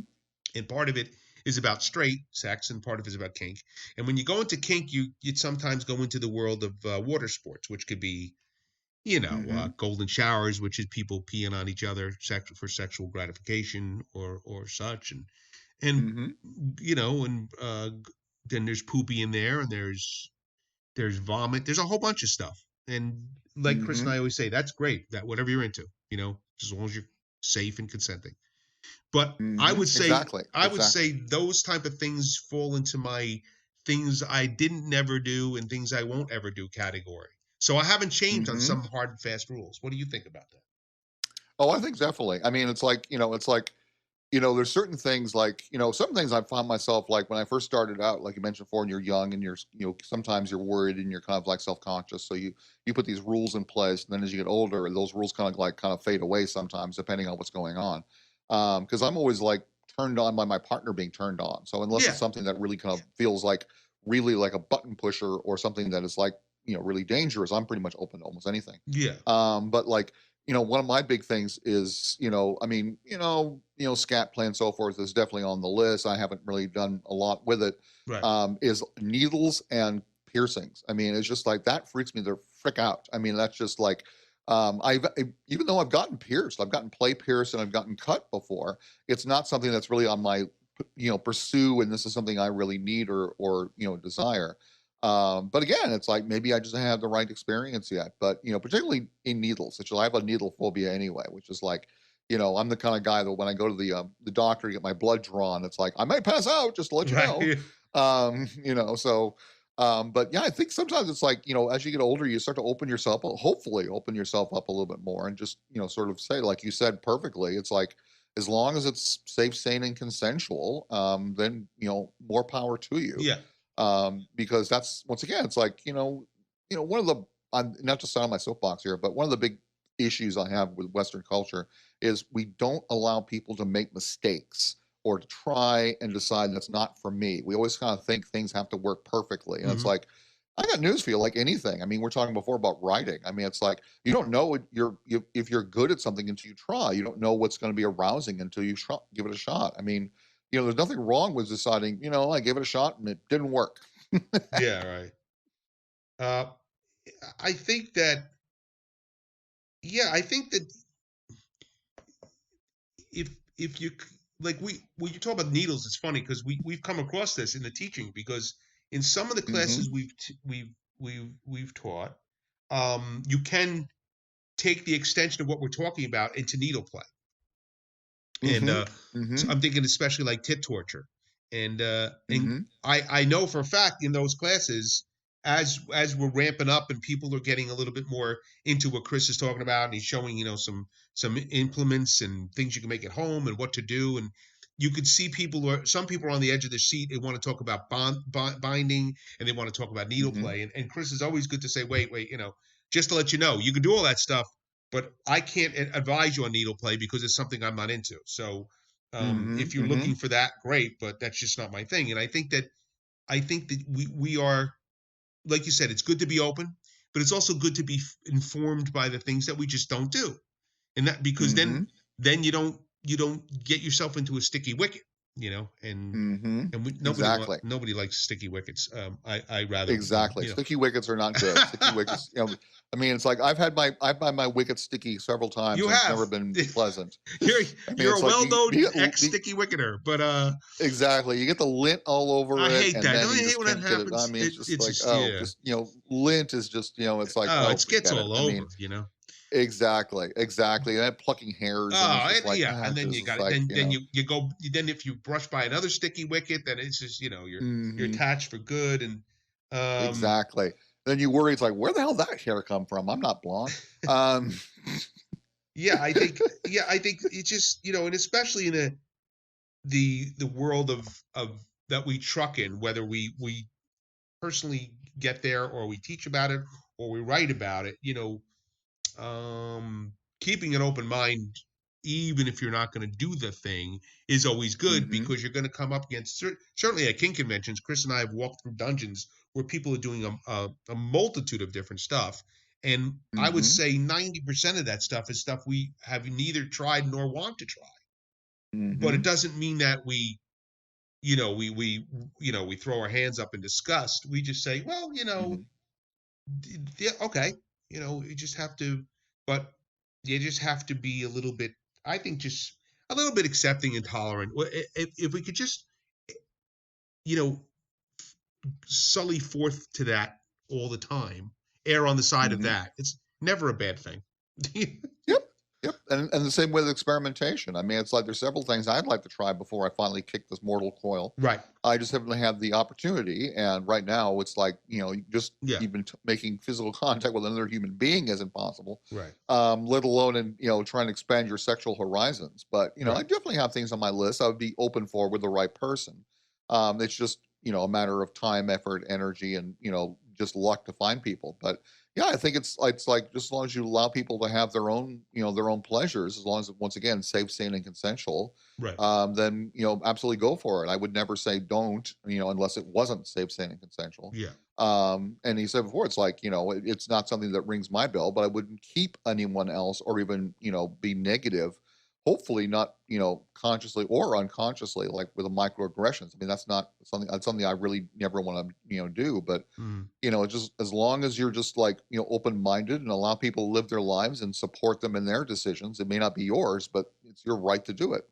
and part of it is about straight sex, and part of it is about kink. And when you go into kink, you sometimes go into the world of water sports, which could be, Mm-hmm. golden showers, which is people peeing on each other for sexual gratification or such, and Mm-hmm. then there's poopy in there, and there's vomit. There's a whole bunch of stuff. And like Chris and Mm-hmm. I always say, that's great. That whatever you're into, just as long as you're safe and consenting. But I Mm-hmm. would say Exactly. I would Exactly. say those type of things fall into my things I didn't never do and things I won't ever do category. So I haven't changed on Mm-hmm. some hard and fast rules. What do you think about that? Oh, I think definitely. I mean, there's certain things, like, some things I found myself, like, when I first started out, like you mentioned before, and you're young and sometimes you're worried and you're kind of like self-conscious. So you put these rules in place, and then as you get older, those rules kind of fade away sometimes, depending on what's going on. Because I'm always like turned on by my partner being turned on. So unless Yeah, it's something that really kind of feels like really like a button pusher, or something that is like, really dangerous, I'm pretty much open to almost anything. yeah, But, like, one of my big things is, I mean, scat play and so forth is definitely on the list. I haven't really done a lot with it. right. Is needles and piercings. I mean, it's just like that freaks me the frick out. I mean, that's just like, even though I've gotten pierced, I've gotten play pierced and I've gotten cut before. It's not something that's really on my, pursue, and this is something I really need or desire. But again, it's like maybe I just haven't had the right experience yet. But particularly in needles, which I have a needle phobia anyway, which is like, I'm the kind of guy that when I go to the doctor to get my blood drawn, it's like I might pass out, just to let you know. Right. So but yeah, I think sometimes it's like, as you get older, you start to hopefully open yourself up a little bit more, and just, sort of say, like you said perfectly, it's like, as long as it's safe, sane, and consensual, then, more power to you. Yeah. Because that's, once again, it's like, one of the, I'm not to sound on my soapbox here, but one of the big issues I have with Western culture is we don't allow people to make mistakes, or to try and decide that's not for me. We always kind of think things have to work perfectly. And it's Hmm. like, I got news for you, like anything. I mean, we're talking before about writing. I mean, it's like, you don't know if you're good at something until you try. You don't know what's going to be arousing until you give it a shot. I mean, there's nothing wrong with deciding, I gave it a shot and it didn't work. Yeah, right. I think that, I think that if if you like we when you talk about needles, it's funny because we've come across this in the teaching because in some of the Mm-hmm. classes we've taught, you can take the extension of what we're talking about into needle play. And Mm-hmm. so Mm-hmm. I'm thinking especially like tit torture, and Mm-hmm. I know for a fact in those classes as we're ramping up and people are getting a little bit more into what Chris is talking about and he's showing some implements and things you can make at home and what to do, and you could see some people are on the edge of their seat. They want to talk about binding and they want to talk about needle Mm-hmm. play, and Chris is always good to say wait, just to let you know you can do all that stuff, but I can't advise you on needle play because it's something I'm not into. So Mm-hmm. if you're Mm-hmm. looking for that, great, but that's just not my thing. And I think that we are, like you said, it's good to be open, but it's also good to be informed by the things that we just don't do, and that because Mm-hmm. then you don't get yourself into a sticky wicket, and Mm-hmm. nobody Exactly. nobody likes sticky wickets. I rather Exactly. Sticky wickets are not good. Sticky wickets, I mean, it's like I've had my wicket sticky several times you and it's never have been pleasant. you're I mean, you're it's a like well-known you get ex sticky wicketer, but exactly. You get the lint all I over it, hate and that. then Don't you you hate just when that can't get it. I happens? mean, it's just It's like, just oh, yeah. just lint is just, it's like, Oh, oh, it gets forget it. all I over, mean, exactly, exactly. And then plucking hairs, and it's Oh, just like, yeah, and then this you is got it. like, Then you go. Then if you brush by another sticky wicket, then it's just you're hmm attached for good. And um, exactly. Then you worry, it's like, where the hell did that hair come from? I'm not blonde. Um, I think it's just and especially in the world of that we truck in, whether we personally get there or we teach about it or we write about it, keeping an open mind, even if you're not going to do the thing, is always good hmm because you're going to come up against certainly at kink conventions. Chris and I have walked through dungeons where people are doing a multitude of different stuff. And I would hmm say 90% of that stuff is stuff we have neither tried nor want to try. But it hmm doesn't mean that we throw our hands up in disgust. We just say, well, hmm yeah, okay, you just have to, but you just have to be a little bit, I think, just a little bit accepting and tolerant. If we could just, you know, sully forth to that all the time, err on the side of hmm that, it's never a bad thing. Yep. Yep. And the same with experimentation. I mean, it's like there's several things I'd like to try before I finally kick this mortal coil. Right. I just haven't had the opportunity. And right now, it's like, just Yeah. even making physical contact with another human being isn't possible, Right. let alone trying to expand your sexual horizons. But, I Right. definitely have things on my list I would be open for with the right person. It's just, a matter of time, effort, energy, and, just luck to find people. But yeah, I think it's like just as long as you allow people to have their own pleasures, as long as once again safe, sane, and consensual, Right. then absolutely go for it. I would never say don't, unless it wasn't safe, sane, and consensual. Yeah. And he said before, it's like it's not something that rings my bell, but I wouldn't keep anyone else or even be negative. Hopefully not, consciously or unconsciously, like with a microaggressions. I mean, that's something I really never want to, do. But Mm. it's just as long as you're just like open-minded and allow people to live their lives and support them in their decisions. It may not be yours, but it's your right to do it.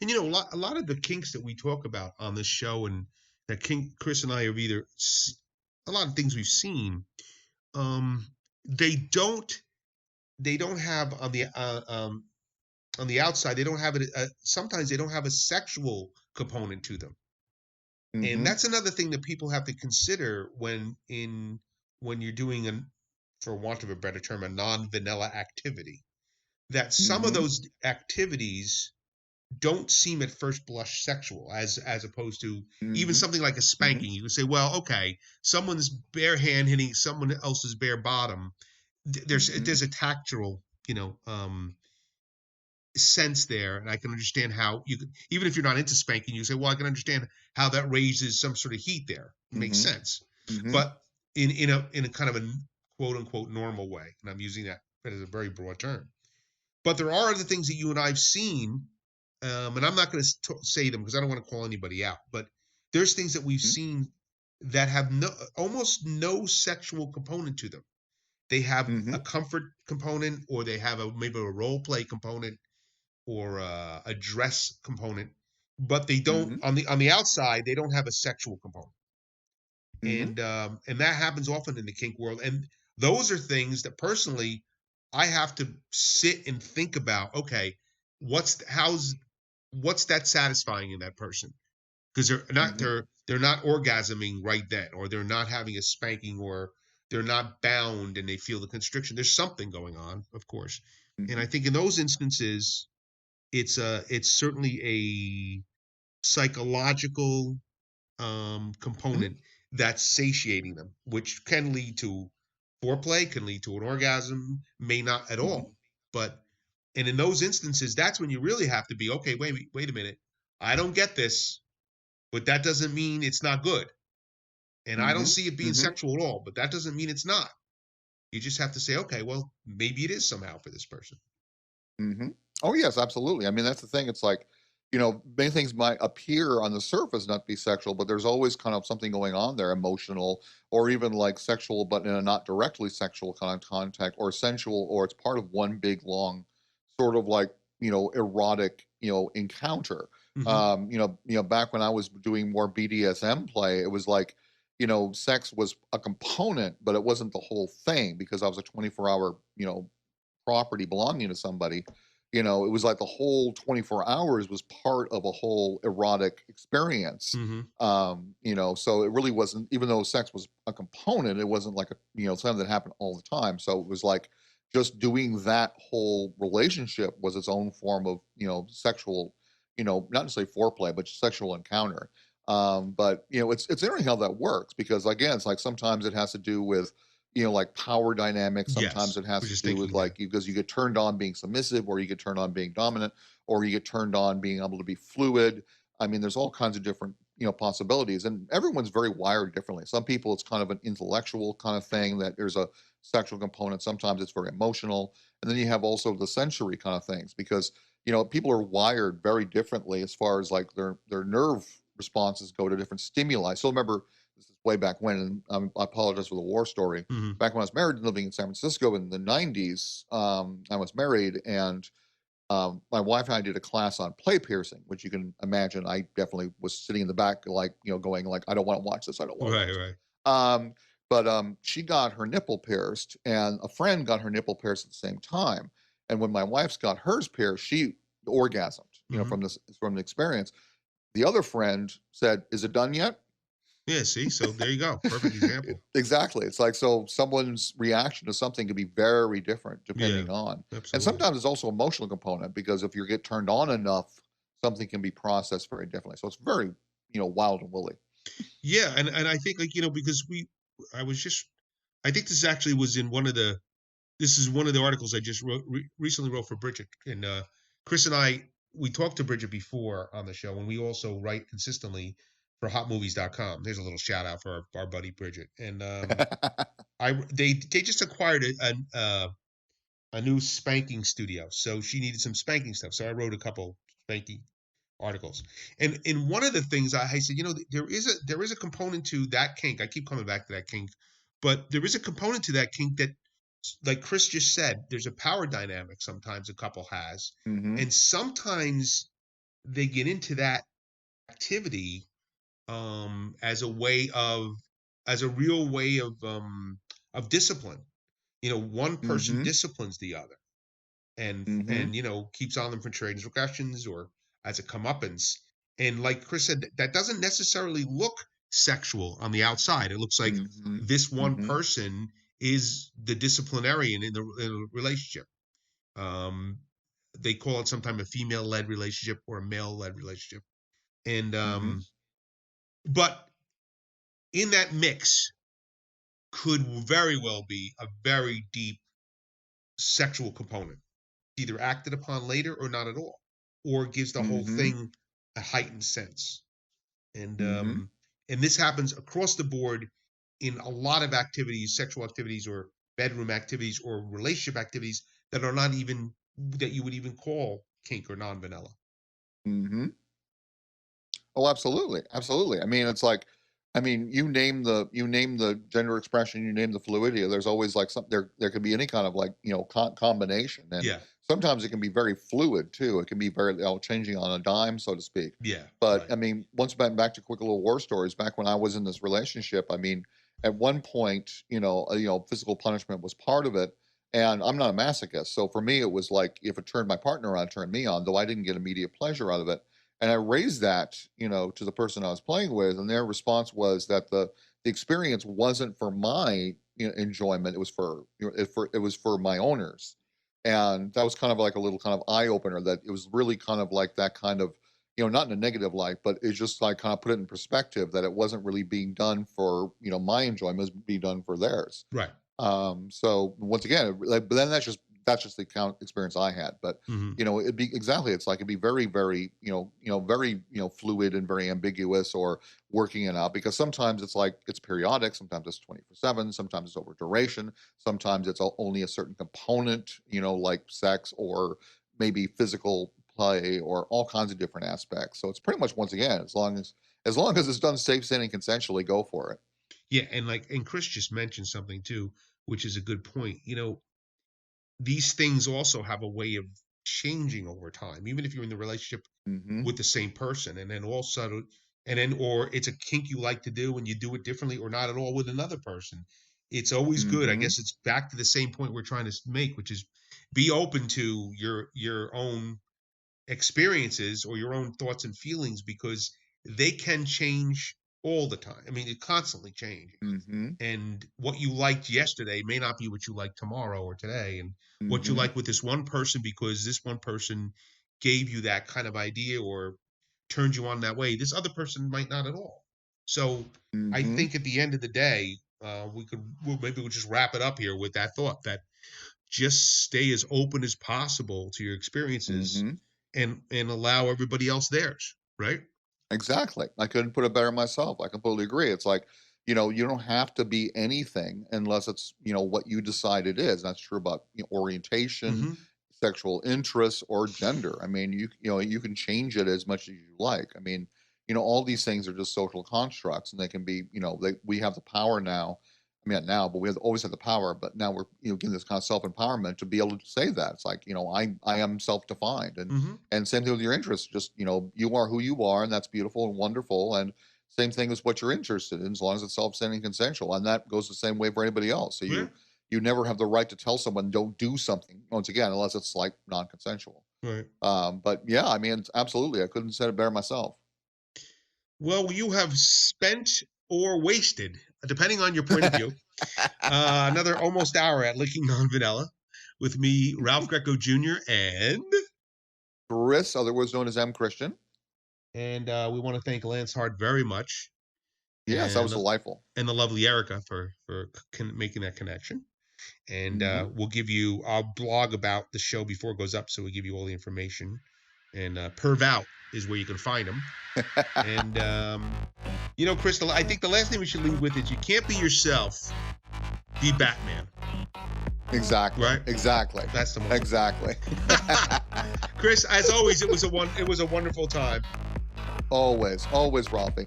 And a lot of the kinks that we talk about on this show, and that Chris and I have a lot of things we've seen. Um, they don't have on the outside. They don't have it. Sometimes they don't have a sexual component to them, and Mm-hmm. that's another thing that people have to consider when you're doing for want of a better term, a non-vanilla activity. That some of Mm-hmm. those activities don't seem at first blush sexual, as opposed to even Mm-hmm. something like a Mm-hmm. spanking. You would say, well, okay, someone's bare hand hitting someone else's bare bottom. Mm-hmm. There's a tactile, sense there, and I can understand how you could, even if you're not into spanking, you say, well, I can understand how that raises some sort of heat there. It makes Mm-hmm. sense, Mm-hmm. but in a kind of a quote unquote normal way, and I'm using that as a very broad term. But there are other things that you and I've seen, and I'm not going to say them because I don't want to call anybody out. But there's things that we've seen that have almost no sexual component to them. They have Mm-hmm. a comfort component, or they have maybe a role play component, or a dress component, but they don't Mm-hmm. on the outside. They don't have a sexual component, Mm-hmm. and that happens often in the kink world. And those are things that personally I have to sit and think about. Okay, what's that satisfying in that person? Because Mm-hmm. they're not orgasming right then, or they're not having a spanking, or they're not bound and they feel the constriction. There's something going on, of course. And Mm-hmm. I think in those instances, it's certainly a psychological component that's satiating them, which can lead to foreplay, can lead to an orgasm, may not at Mm-hmm. all. But and in those instances, that's when you really have to be okay. Wait a minute. I don't get this, but that doesn't mean it's not good. And I don't Mm-hmm. see it being Mm-hmm. sexual at all, but that doesn't mean it's not. You just have to say, okay, well, maybe it is somehow for this person. Mm-hmm. Oh yes, absolutely. I mean, that's the thing. It's like, many things might appear on the surface not be sexual, but there's always kind of something going on there, emotional or even like sexual, but in a not directly sexual kind of contact, or sensual, or it's part of one big long sort of like, erotic, encounter. Hmm. Back when I was doing more BDSM play, it was like, sex was a component, but it wasn't the whole thing because I was a 24-hour, property belonging to somebody. It was like the whole 24 hours was part of a whole erotic experience. Hmm. So it really wasn't, even though sex was a component, it wasn't like something that happened all the time. So it was like just doing that whole relationship was its own form of, sexual, not necessarily foreplay, but sexual encounter. But it's interesting how that works because again, it's like sometimes it has to do with like power dynamics. Sometimes Yes. it has We're to just do with thinking that. like because you get turned on being submissive, or you get turned on being dominant, or you get turned on being able to be fluid. I mean, there's all kinds of different possibilities, and everyone's very wired differently. Some people it's kind of an intellectual kind of thing that there's a sexual component. Sometimes it's very emotional, and then you have also the sensory kind of things because people are wired very differently as far as like their nerve responses go to different stimuli. So remember, this is way back when, and I apologize for the war story. Hmm. Back when I was married and living in San Francisco in the 90s, I was married, and my wife and I did a class on play piercing, which you can imagine. I definitely was sitting in the back, like, going like, I don't want to watch this. I don't want to Right, watch right. this. But she got her nipple pierced, and a friend got her nipple pierced at the same time. And when my wife's got hers pierced, she orgasmed, Hmm. from the experience. The other friend said, "Is it done yet?" Yeah, see? So there you go. Perfect example. Exactly. It's like, so someone's reaction to something can be very different Yeah, depending on, and absolutely. sometimes it's also emotional component because if you get turned on enough, something can be processed very differently. So it's very, wild and woolly. Yeah, and I think, like, because I was just I think this actually was in this is one of the articles I just recently wrote for Bridget. And Chris and we talked to Bridget before on the show, and we also write consistently for hotmovies.com. There's a little shout out for our buddy Bridget. And they just acquired a new spanking studio, so she needed some spanking stuff. So I wrote a couple spanking articles. And in one of the things I said, there is a component to that kink. I keep coming back to that kink, but there is a component to that kink that, like Chris just said, there's a power dynamic sometimes a couple has, Hmm. and sometimes they get into that activity as a real way of discipline. One person Hmm. disciplines the other, Hmm. and keeps on them for transgressions or as a comeuppance. And like Chris said, that doesn't necessarily look sexual on the outside. It looks like Hmm. this one Hmm. person is the disciplinarian in the relationship. Um, they call it sometimes a female-led relationship or a male-led relationship. And Hmm. but in that mix could very well be a very deep sexual component, either acted upon later or not at all, or gives the whole Hmm. thing a heightened sense. And Hmm. this happens across the board in a lot of activities, sexual activities, or bedroom activities, or relationship activities that are not even that you would even call kink or non-vanilla. Hmm. Oh, absolutely, absolutely. I mean, it's like, I mean, you name the gender expression, you name the fluidity. There's always like there could be any kind of like combination, and Yeah. sometimes it can be very fluid too. It can be very changing on a dime, so to speak. Yeah. But Right. I mean, once back to quick little war stories. Back when I was in this relationship, I mean, at one point, physical punishment was part of it, and I'm not a masochist, so for me, it was like if it turned my partner on, it turned me on, though I didn't get immediate pleasure out of it. And I raised that, to the person I was playing with, and their response was that the experience wasn't for my enjoyment. It was for it was for my owners, and that was kind of like a little kind of eye opener. That it was really kind of like that kind of not in a negative light, but it's just like kind of put it in perspective that it wasn't really being done for my enjoyment, it was being done for theirs. Right. So once again, but then that's just the account experience I had. But Hmm. it'd be exactly. It's like it'd be very, very, very, fluid and very ambiguous, or working it out, because sometimes it's like it's periodic. Sometimes it's 24/7. Sometimes it's over duration. Sometimes it's only a certain component, like sex or maybe physical play or all kinds of different aspects. So it's pretty much, once again, as long as it's done safe, sane, and consensually, go for it. Yeah. And Chris just mentioned something too, which is a good point. These things also have a way of changing over time, even if you're in the relationship Mm-hmm. with the same person, and then also, or it's a kink you like to do and you do it differently or not at all with another person. It's always good. I Mm-hmm. guess it's back to the same point we're trying to make, which is be open to your own experiences or your own thoughts and feelings, because they can change all the time. I mean, it constantly changes. Mm-hmm. And what you liked yesterday may not be what you like tomorrow or today. And what you Mm-hmm. like with this one person, because this one person gave you that kind of idea or turned you on that way, this other person might not at all. So I Mm-hmm. think at the end of the day, maybe we'll just wrap it up here with that thought that just stay as open as possible to your experiences, Mm-hmm. and allow everybody else theirs, right? Exactly. I couldn't put it better myself. I completely agree. It's like, you don't have to be anything unless it's, what you decide it is. That's true about orientation, Hmm. sexual interest, or gender. I mean, you can change it as much as you like. I mean, all these things are just social constructs, and they can be, we have the power now. I mean, not now, but we have always had the power. But now we're, getting this kind of self empowerment to be able to say that. It's like, I am self defined, Hmm. and same thing with your interests. Just, you are who you are, and that's beautiful and wonderful. And same thing as what you're interested in, as long as it's self-centered and consensual. And that goes the same way for anybody else. So Yeah. you never have the right to tell someone don't do something, once again, unless it's like non-consensual. Right. But yeah, I mean, absolutely, I couldn't have said it better myself. Well, you have spent or wasted, depending on your point of view, another almost hour at Licking Non-Vanilla with me, Ralph Greco Jr., Chris, otherwise known as M. Christian. and we want to thank Lance Hart very much, Yes, that was and delightful. the lovely Erica for making that connection. And Hmm. we'll give you our blog about the show before it goes up, so we give you all the information. And Perv Out is where you can find them. And Crystal, I think the last thing we should leave with is you can't be yourself. Be Batman. Exactly. Right? Exactly. That's the most. Exactly. Chris, as always, it was a wonderful time. Always, Ralphie.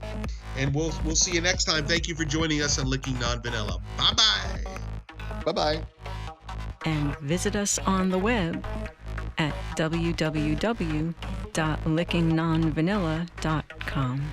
And we'll see you next time. Thank you for joining us on Licking Non-Vanilla. Bye-bye. Bye-bye. And visit us on the web at www.lickingnonvanilla.com.